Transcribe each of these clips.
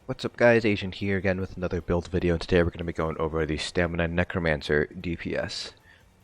What's up guys, Agent here again with another build video, and today we're going to be going over the Stamina Necromancer DPS.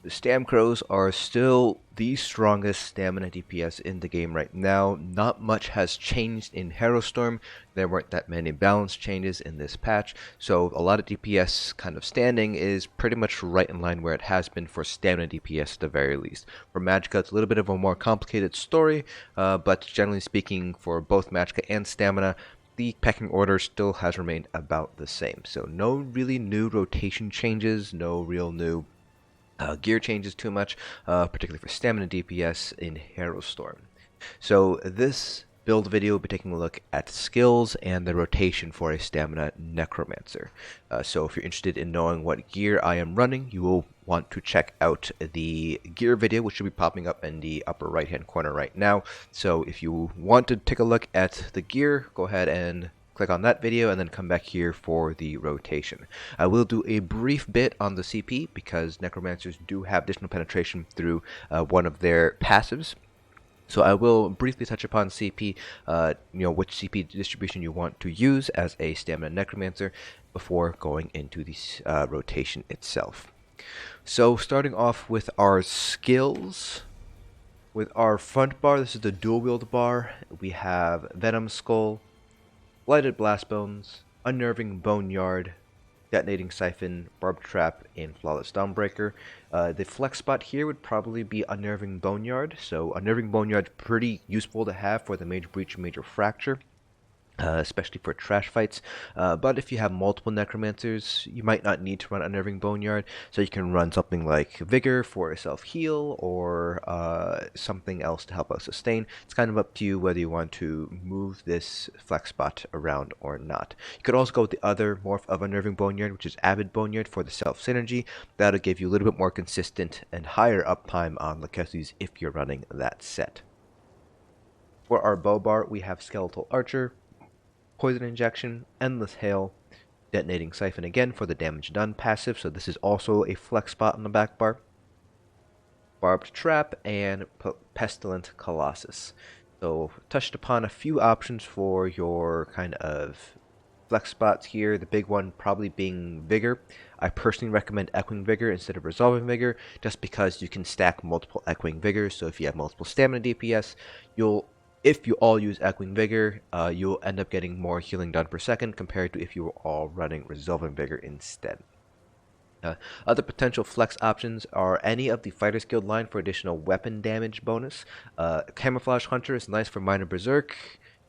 The Stamcrows are still the strongest stamina DPS in the game right now. Not much has changed in Harrowstorm. There weren't that many balance changes in this patch, so a lot of DPS kind of standing is pretty much right in line where it has been for stamina DPS at the very least. For Magicka, it's a little bit of a more complicated story, but generally speaking, for both Magicka and stamina, the pecking order still has remained about the same. So no really new rotation changes, no real new gear changes too much, particularly for stamina DPS in Harrowstorm. So this build video will be taking a look at skills and the rotation for a stamina necromancer. So if you're interested in knowing what gear I am running, you will want to check out the gear video, which should be popping up in the upper right hand corner right now. So if you want to take a look at the gear, go ahead and click on that video and then come back here for the rotation. I will do a brief bit on the CP because necromancers do have additional penetration through one of their passives. So I will briefly touch upon CP, which CP distribution you want to use as a stamina necromancer before going into the rotation itself. So starting off with our skills, with our front bar, this is the dual wield bar. We have Venom Skull, Blighted Blastbones, Unnerving Boneyard, Detonating Siphon, Barbed Trap, and Flawless Dawnbreaker. The flex spot here would probably be Unnerving Boneyard. So Unnerving Boneyard is pretty useful to have for the Major Breach and Major Fracture. Especially for trash fights, but if you have multiple necromancers, you might not need to run Unnerving Boneyard, so you can run something like Vigor for a self-heal, or something else to help out sustain. It's kind of up to you whether you want to move this flex spot around or not. You could also go with the other morph of Unnerving Boneyard, which is Avid Boneyard for the self-synergy. That'll give you a little bit more consistent and higher uptime on Lokkestiiz if you're running that set. For our bow bar, we have Skeletal Archer, Poison Injection, Endless Hail, Detonating Siphon again for the damage done passive, so this is also a flex spot on the back bar. Barbed Trap and Pestilent Colossus. So touched upon a few options for your kind of flex spots here, the big one probably being Vigor. I personally recommend Echoing Vigor instead of Resolving Vigor, just because you can stack multiple Echoing Vigors, so if you have multiple stamina DPS, if you all use Echoing Vigor, you'll end up getting more healing done per second compared to if you were all running Resolving Vigor instead. Other potential flex options are any of the Fighter's Guild line for additional weapon damage bonus. Camouflage Hunter is nice for Minor Berserk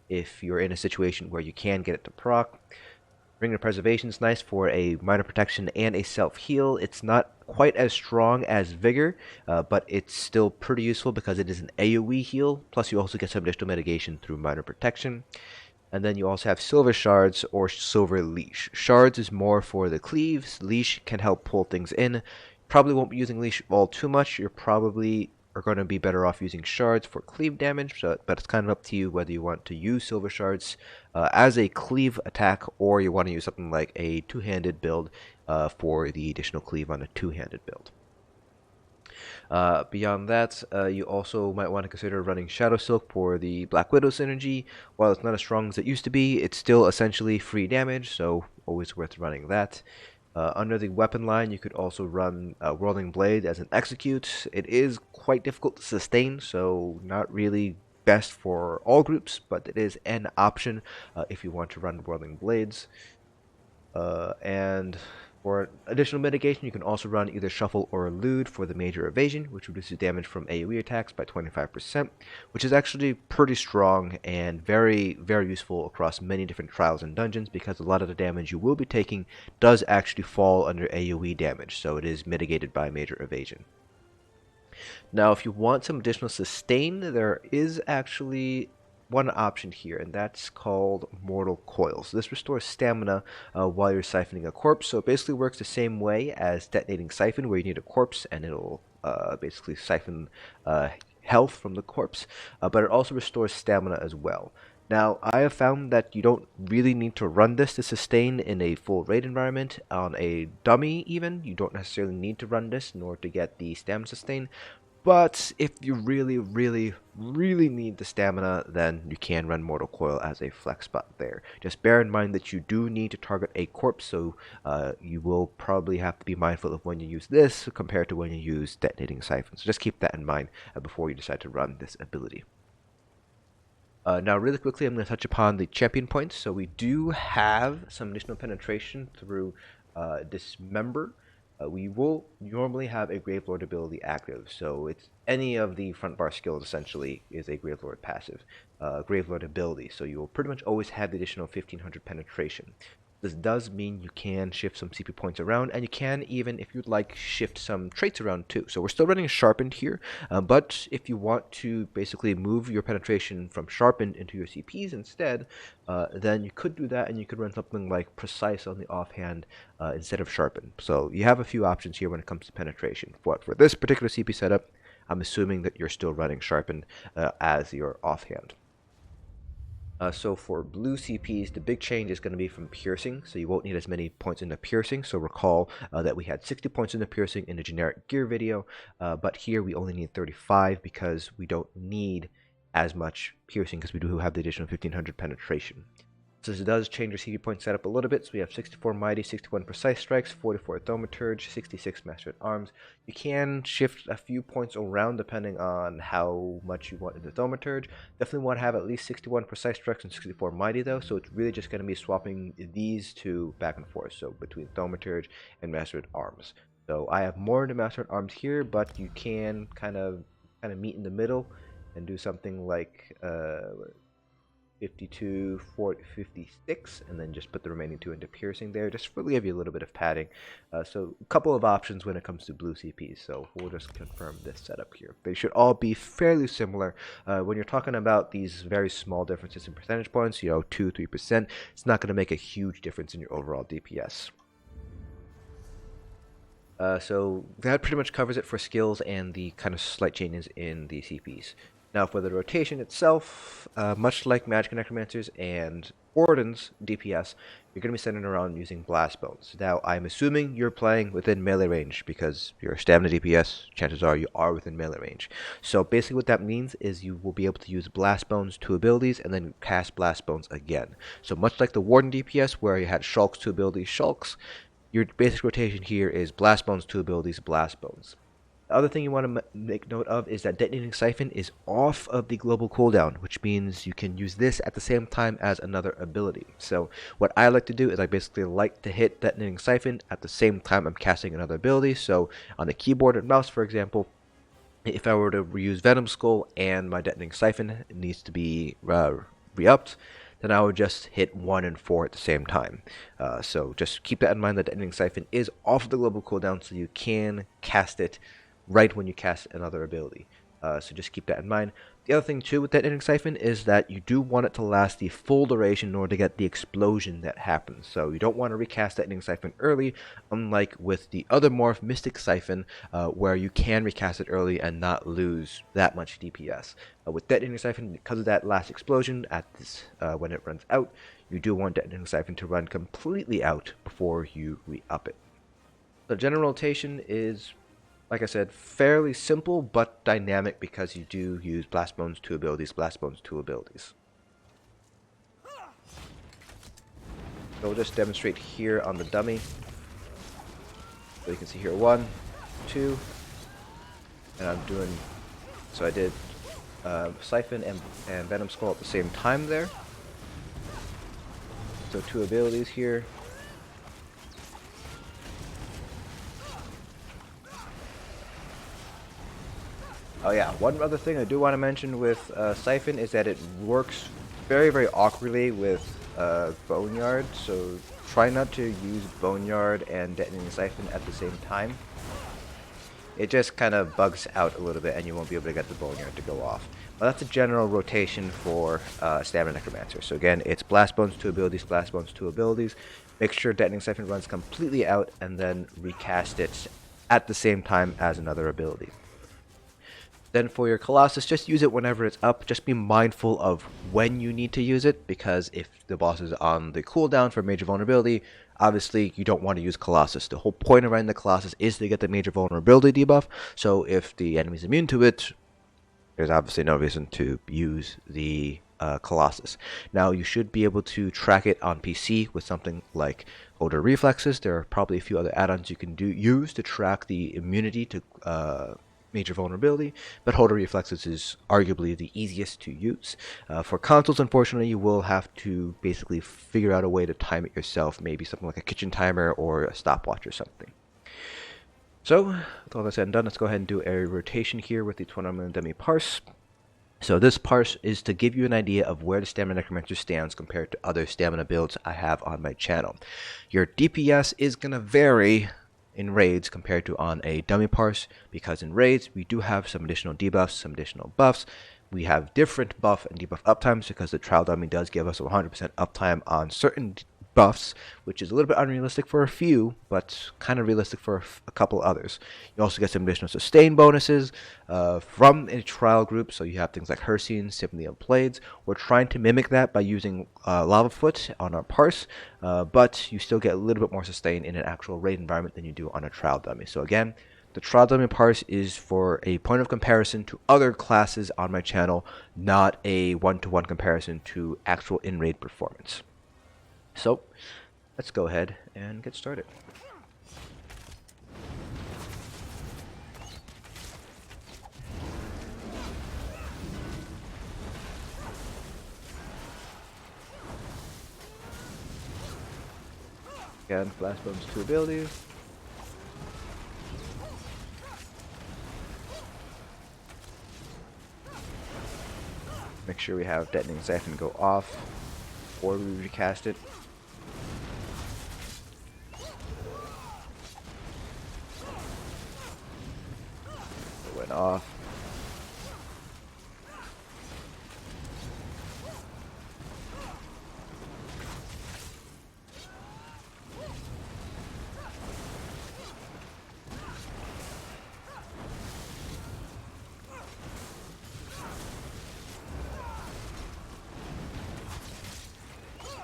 if you're in a situation where you can get it to proc. Ring of Preservation is nice for a minor protection and a self-heal. It's not quite as strong as Vigor, but it's still pretty useful because it is an AoE heal, plus you also get some additional mitigation through minor protection. And then you also have Silver Shards or Silver Leash. Shards is more for the cleaves. Leash can help pull things in. Probably won't be using Leash all too much. You're probably are going to be better off using shards for cleave damage, but it's kind of up to you whether you want to use silver shards as a cleave attack, or you want to use something like a two-handed build for the additional cleave on a two-handed build. Beyond that, you also might want to consider running Shadow Silk for the Black Widow synergy. While it's not as strong as it used to be, it's still essentially free damage, so always worth running that. Under the weapon line, you could also run Whirling Blade as an execute. It is quite difficult to sustain, so not really best for all groups, but it is an option if you want to run Whirling Blades. And for additional mitigation, you can also run either Shuffle or Elude for the Major Evasion, which reduces damage from AoE attacks by 25%, which is actually pretty strong and very, very useful across many different trials and dungeons, because a lot of the damage you will be taking does actually fall under AoE damage, so it is mitigated by Major Evasion. Now, if you want some additional sustain, there is actually one option here, and that's called Mortal Coils. This restores stamina while you're siphoning a corpse, so it basically works the same way as Detonating Siphon, where you need a corpse and it'll basically siphon health from the corpse, but it also restores stamina as well. Now, I have found that you don't really need to run this to sustain in a full raid environment. On a dummy even, you don't necessarily need to run this in order to get the stamina sustain. But if you really need the stamina, then you can run Mortal Coil as a flex spot there. Just bear in mind that you do need to target a corpse, so you will probably have to be mindful of when you use this compared to when you use Detonating Siphon. So just keep that in mind before you decide to run this ability. Now, really quickly, I'm going to touch upon the champion points. So we do have some additional penetration through Dismember. We will normally have a Gravelord ability active, so it's any of the front bar skills essentially is a Gravelord passive, Gravelord ability, so you will pretty much always have the additional 1500 penetration. This does mean you can shift some CP points around, and you can even, if you'd like, shift some traits around too. So we're still running Sharpened here, but if you want to basically move your penetration from Sharpened into your CPs instead, then you could do that, and you could run something like Precise on the offhand instead of Sharpened. So you have a few options here when it comes to penetration. But for this particular CP setup, I'm assuming that you're still running Sharpened as your offhand. So for blue CPs, the big change is going to be from piercing, so you won't need as many points into piercing. So recall that we had 60 points into piercing in the generic gear video, but here we only need 35 because we don't need as much piercing because we do have the additional 1500 penetration. So this does change your CP point setup a little bit. So we have 64 Mighty, 61 Precise Strikes, 44 Thaumaturge, 66 Master at Arms. You can shift a few points around depending on how much you want in the Thaumaturge. Definitely want to have at least 61 Precise Strikes and 64 Mighty though, so it's really just going to be swapping these two back and forth, so between Thaumaturge and Master at Arms. So I have more into Master at Arms here, but you can kind of meet in the middle and do something like 52, 40, 56, and then just put the remaining two into piercing there, just for give you a little bit of padding. So a couple of options when it comes to blue CPs, so we'll just confirm this setup here. They should all be fairly similar. When you're talking about these very small differences in percentage points, 2-3%, it's not going to make a huge difference in your overall DPS. So that pretty much covers it for skills and the kind of slight changes in the CPs. Now for the rotation itself, much like Magic Necromancers and Warden's DPS, you're going to be centered around using Blastbones. Now I'm assuming you're playing within melee range because you're a stamina DPS, chances are you are within melee range. So basically what that means is you will be able to use Blastbones 2 abilities and then cast Blastbones again. So much like the Warden DPS where you had Shulk's 2 abilities, Shulk's, your basic rotation here is Blastbones 2 abilities, Blastbones. The other thing you want to make note of is that Detonating Siphon is off of the global cooldown, which means you can use this at the same time as another ability. So what I like to do is I basically like to hit Detonating Siphon at the same time I'm casting another ability. So on the keyboard and mouse, for example, if I were to reuse Venom Skull and my Detonating Siphon needs to be re-upped, then I would just hit 1 and 4 at the same time. So just keep that in mind that Detonating Siphon is off the global cooldown, so you can cast it right when you cast another ability. So just keep that in mind. The other thing too with Detonating Siphon is that you do want it to last the full duration in order to get the explosion that happens. So you don't want to recast Detonating Siphon early, unlike with the other morph Mystic Siphon, where you can recast it early and not lose that much DPS. With Detonating Siphon, because of that last explosion at this when it runs out, you do want Detonating Siphon to run completely out before you re-up it. The general rotation is, like I said, fairly simple but dynamic because you do use Blastbones 2 abilities, Blastbones 2 abilities. So we'll just demonstrate here on the dummy. So you can see here 1, 2, and I'm doing, so I did Siphon and Venom Skull at the same time there. So 2 abilities here. Oh yeah, one other thing I do want to mention with Siphon is that it works very, very awkwardly with Boneyard, so try not to use Boneyard and Detonating Siphon at the same time. It just kind of bugs out a little bit and you won't be able to get the Boneyard to go off. Well, that's a general rotation for Stamina Necromancer. So again, it's Blastbones 2 abilities, Blastbones 2 abilities. Make sure Detonating Siphon runs completely out and then recast it at the same time as another ability. Then for your Colossus, just use it whenever it's up. Just be mindful of when you need to use it, because if the boss is on the cooldown for major vulnerability, Obviously, you don't want to use Colossus. The whole point of running the Colossus is to get the major vulnerability debuff, so if the enemy's immune to it, there's obviously no reason to use the Colossus. Now, you should be able to track it on PC with something like Holder Reflexes. There are probably a few other add-ons you can use to track the immunity to major vulnerability, but Holder Reflexes is arguably the easiest to use. For consoles, unfortunately, you will have to basically figure out a way to time it yourself, maybe something like a kitchen timer or a stopwatch or something. So, with all that said and done, let's go ahead and do a rotation here with the 20 Demi Parse. So this parse is to give you an idea of where the Stamina Necromancer stands compared to other stamina builds I have on my channel. Your DPS is going to vary in raids compared to on a dummy parse, because in raids we do have some additional debuffs, some additional buffs. We have different buff and debuff uptimes because the trial dummy does give us 100% uptime on certain buffs, which is a little bit unrealistic for a few, but kind of realistic for a couple others. You also get some additional sustain bonuses from a trial group, so you have things like Hercene, Symphony of Blades. We're trying to mimic that by using Lava Foot on our parse, but you still get a little bit more sustain in an actual raid environment than you do on a trial dummy. So again, the trial dummy parse is for a point of comparison to other classes on my channel, not a one-to-one comparison to actual in-raid performance. So, let's go ahead and get started. Again, Blastbones 2 abilities. Make sure we have Detonating Siphon go off before we recast it. It went off.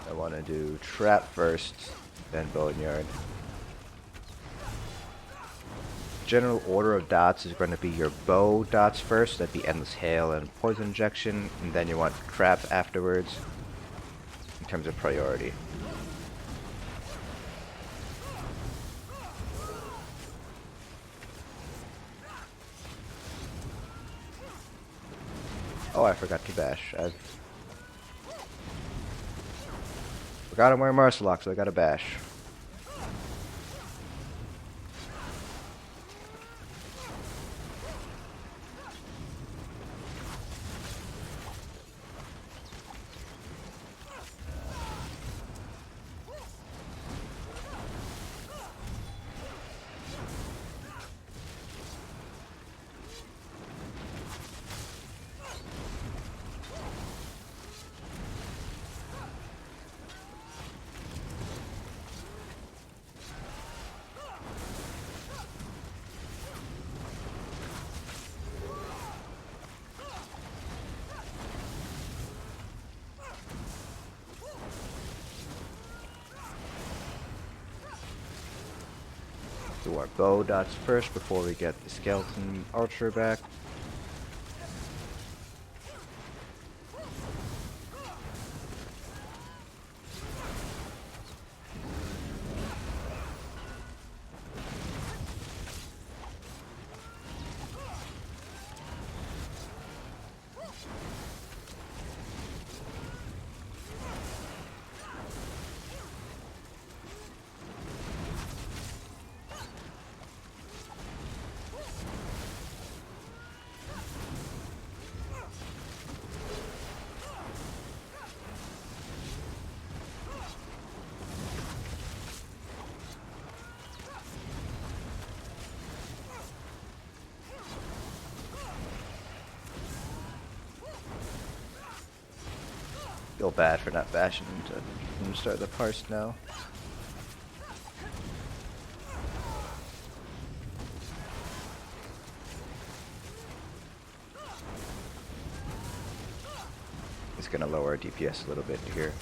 I want to do Trap first, then Boneyard. General order of dots is going to be your bow dots first, that'd be Endless Hail and Poison Injection, and then you want Trap afterwards, in terms of priority. Oh, I forgot to bash. Forgot I'm wearing Maarselok, so I got a bash. Do our bow dots first before we get the skeleton archer back. Feel bad for not bashing to start the parse now. It's gonna lower our DPS a little bit here.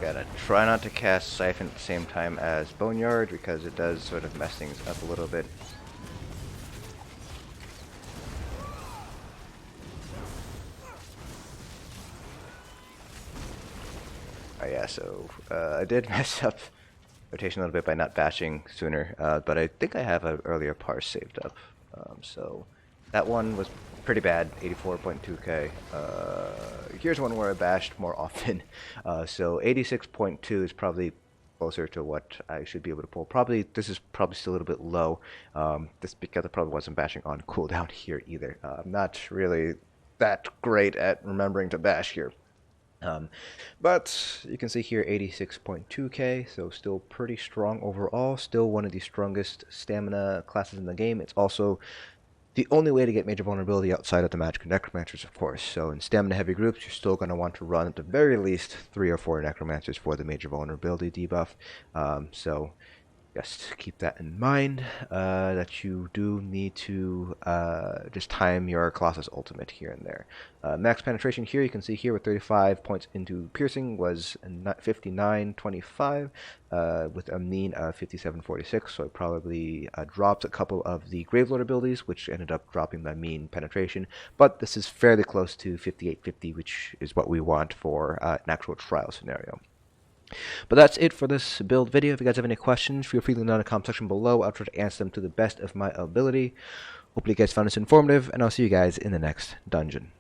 Gotta try not to cast Siphon at the same time as Boneyard because it does sort of mess things up a little bit. Oh yeah, so I did mess up rotation a little bit by not bashing sooner, but I think I have an earlier parse saved up. So that one was pretty bad, 84.2k. Here's one where I bashed more often. So 86.2 is probably closer to what I should be able to pull. Probably, this is probably still a little bit low. This because I probably wasn't bashing on cooldown here either. I'm not really that great at remembering to bash here. But you can see here 86.2k, so still pretty strong overall. Still one of the strongest stamina classes in the game. It's also the only way to get major vulnerability outside of the magic necromancers, of course. So in stamina heavy groups, you're still going to want to run at the very least 3 or 4 necromancers for the major vulnerability debuff. So just keep that in mind, that you do need to just time your Colossus ultimate here and there. Max penetration here, you can see here with 35 points into piercing was 59.25 with a mean of 57.46, so it probably dropped a couple of the Gravelord abilities, which ended up dropping the mean penetration, but this is fairly close to 58.50, which is what we want for an actual trial scenario. But that's it for this build video. If you guys have any questions, feel free to leave them in the comment section below. I'll try to answer them to the best of my ability. Hopefully you guys found this informative, and I'll see you guys in the next dungeon.